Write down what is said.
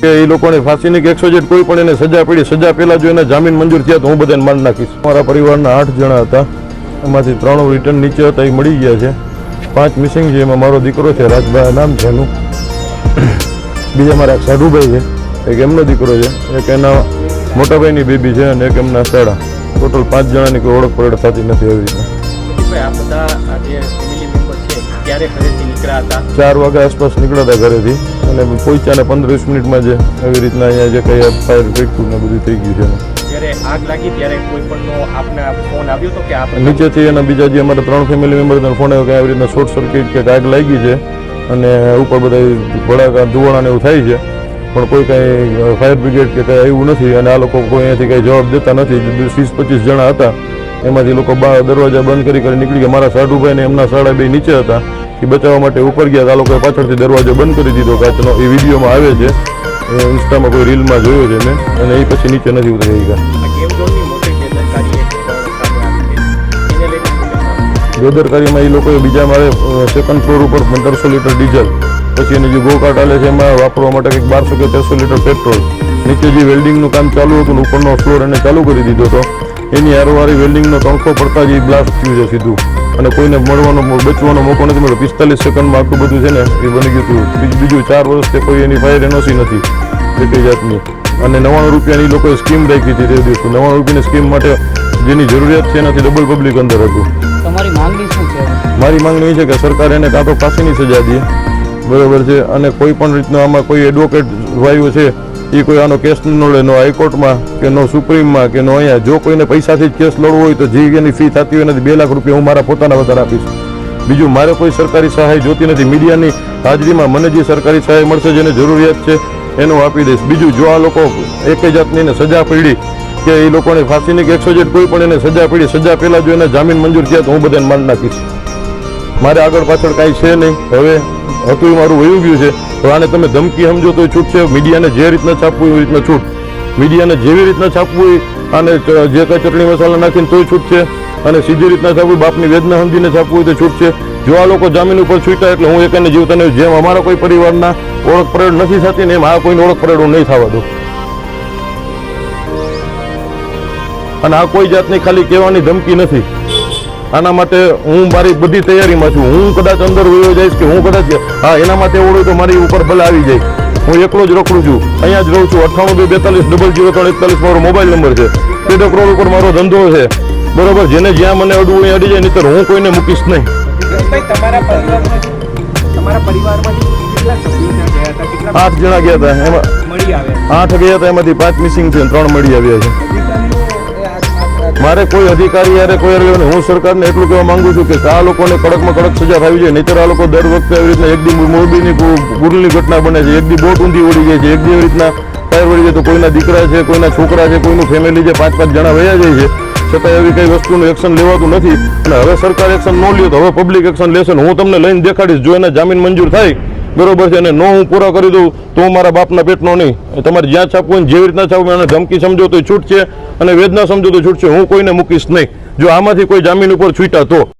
કે એ લોકોને ફાંસીની કે 100 કોઈ પણ એને સજા પડી, સજા પહેલા જો એને જામીન મંજૂર થયા તો હું બધાને મારી નાખીશ. મારા પરિવારના 8 જણા હતા, એમાંથી 3 રિટર્ન નીચે હતા, એ મળી ગયા છે. 5 મિસિંગ છે, એમાં મારો દીકરો છે, રાજભાઈ નામ છે એનું. બીજા મારા સાધુભાઈ છે, એક એમનો દીકરો છે, એક એના મોટાભાઈની બેબી છે અને એક એમના સાડા. ટોટલ 5 જણાની કોઈ ઓળખ પરેડ થતી નથી. એવી રીતના આ બધા જે ફેમિલી મેમ્બર છે ત્યારે ઘરેથી નીકળ્યા હતા, 4 વાગ્યા આસપાસ નીકળ્યા હતા ઘરેથી અને પહોંચ્યા ને 15-20 મિનિટમાં જે એવી રીતના અહીંયા જે કંઈ ફાયર ફેક્ટરી ને બધું થઈ ગયું છે. જ્યારે આગ લાગી ત્યારે કોઈ પણનો આપને ફોન આવ્યો હતો કે આપણે નીચેથી એના બીજા જે અમારા 3 ફેમિલી મેમ્બરનો ફોન આવ્યો કે આવી રીતના શોર્ટ સર્કિટ કે આગ લાગી છે અને ઉપર બધા ભડાકા ધુવાણા એવું થાય છે, પણ કોઈ કાંઈ ફાયર બ્રિગેડ કે કાંઈ એવું નથી અને આ લોકો કોઈ અહીંયાથી કાંઈ જવાબ દેતા નથી. 20-25 જણા હતા, એમાંથી લોકો દરવાજા બંધ કરી નીકળી ગયા. મારા સાધુભાઈ ને એમના સાડા બે નીચે હતા, એ બચાવવા માટે ઉપર ગયા. આ લોકોએ પાછળથી દરવાજો બંધ કરી દીધો કાચનો. એ વિડીયોમાં આવે છે, ઇન્સ્ટામાં કોઈ રીલમાં જોયો છે મેં, અને એ પછી નીચે નથી ઉતરી ગયા. બેદરકારીમાં એ લોકોએ બીજા મારે 2nd ફ્લોર ઉપર 1500 લીટર ડીઝલ, પછી એની જે ગોકાટ હાલે છે એમાં વાપરવા માટે કંઈક 1200 કે 1300 લીટર પેટ્રોલ, નીચે જે વેલ્ડિંગનું કામ ચાલુ હતું ઉપરનો ફ્લોર એને ચાલુ કરી દીધો હતો. એની હારોહારી વેલ્ડિંગનો તણખો પડતા જ એ બ્લાસ્ટ થયું છે સીધું, અને કોઈને બચવાનો મોકો નથી મળ્યો. 45 સેકન્ડમાં આખું બધું છે ને એ બની ગયું હતું. બીજું 4 વર્ષથી કોઈ એની ફાયર એનઓસી નથી એટલી જાતની, અને 99 રૂપિયાની લોકોએ સ્કીમ રાખી હતી તે દિવસે. 99 રૂપિયાની સ્કીમ માટે જેની જરૂરિયાત છે એનાથી ડબલ પબ્લિક અંદર હતું. તમારી માંગણી શું છે? મારી માંગણી એ છે કે સરકાર એને કાં તો ફાંસીની સજા દે, બરાબર છે, અને કોઈ પણ રીતનો આમાં કોઈ એડવોકેટ ભાઈઓ છે એ કોઈ આનો કેસ ન લે, નો હાઈકોર્ટમાં કે નો સુપ્રીમમાં કે નો અહીંયા. જો કોઈને પૈસાથી જ કેસ લડવો હોય તો જે એની ફી થતી હોય નથી 2 લાખ રૂપિયા હું મારા પોતાના વધારે આપીશ. બીજું મારે કોઈ સરકારી સહાય જોતી નથી. મીડિયાની હાજરીમાં મને જે સરકારી સહાય મળશે જેને જરૂરિયાત છે એનું આપી દઈશ. બીજું જો આ લોકો એક જાતની એને સજા પડી કે એ લોકોને ફાંસીની કે 100 કોઈ પણ એને સજા પડી, સજા પહેલા જો એને જામીન મંજૂર થયા તો હું બધાને મારી નાખીશ. મારે આગળ પાછળ કાંઈ છે નહીં. હવે હતું એ મારું વયું ગયું છે, તો આને તમે ધમકી સમજો તો છૂટ છે. મીડિયાને જે રીતના છાપવું એવી રીતના છૂટ, મીડિયાને જેવી રીતના છાપવું હોય અને જે કંઈ ચટણી મસાલા નાખીને તોય છૂટ છે, અને સીધી રીતના છાપવું, બાપની વેદના સમજીને છાપવું હોય તો છૂટ છે. જો આ લોકો જામીન ઉપર છૂટ્યા એટલે હું એકને જીવતાને જેમ અમારા કોઈ પરિવારના ઓળખ પરેડ નથી થતી ને એમ આ કોઈને ઓળખ પરેડ હું નહીં થવા દઉં. અને આ કોઈ જાતની ખાલી કહેવાની ધમકી નથી. આના માટે હું મારી બધી તૈયારીમાં છું. હું કદાચ અંદર વયો જઈશ કે હું કદાચ એના માટે ઓળું તો મારી ઉપર ભલે આવી જાય. હું એકલો જ રખડું છું, અહીંયા જ રહું છું. 9842430341 મારો મોબાઈલ નંબર છે. પેડો રોડ ઉપર મારો ધંધો છે, બરોબર. જેને જ્યાં મને અડવું અહીં અડી જાય, નહીંતર હું કોઈને મૂકીશ નહીં. તમારા પરિવારમાં 8 જણા ગયા હતા, એમાં 8 ગયા હતા, એમાંથી 5 મિસિંગ છે, 3 મળી આવ્યા છે. મારે કોઈ અધિકારી યારે કોઈ નહીં. હું સરકારને એટલું કહેવા માંગુ છું કે આ લોકોને કડકમાં કડક સજા થવી જોઈએ. નહીંતર આ લોકો દર વખતે આવી રીતના એક દી મોરબીની ગુલની ઘટના બને છે, એક દી બોટ ઊંધી ઓળી જાય છે, એક દી એવી રીતના ફાયર વળી જાય તો કોઈના દીકરા છે, કોઈના છોકરા છે, કોઈનું ફેમિલી છે, 5-5 જણા વયા જાય છે, છતાં એવી કઈ વસ્તુનું એક્શન લેવાતું નથી. અને હવે સરકાર એક્શન ન લે તો હવે પબ્લિક એક્શન લેશે. હું તમને લઈને દેખાડીશ. જો એને જામીન મંજૂર થાય, બરોબર છે, અને નો હું પૂરા કરી દઉં તો હું મારા બાપના પેટનો નહીં. તમારે જ્યાં છાપવું હોય જેવી રીતના છાપવું, એને ધમકી સમજો તો છૂટ છે અને વેદના સમજો તો છૂટ છે. હું કોઈને મૂકીશ નહીં જો આમાંથી કોઈ જામીન ઉપર છૂટ્યા તો.